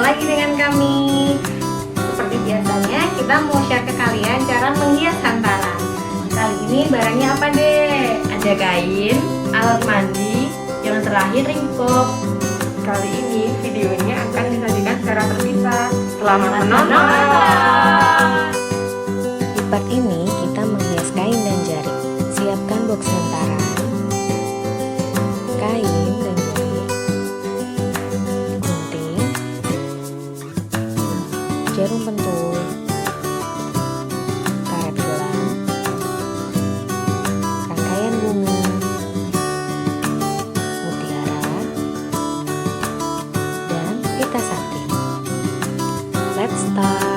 lagi dengan kami. Seperti biasanya kita mau share ke kalian cara menghias hantaran. Kali ini barangnya apa deh? Ada kain, alat mandi, yang terakhir ring pop. Kali ini videonya akan disajikan secara terpisah. Selamat menonton! Di part ini kita menghias kain dan jarik. Siapkan box hantaran, kain dan jarik, gunting, jarum pentul, karet gelang, rangkaian bunga, mutiara, dan pita sakti. Let's start!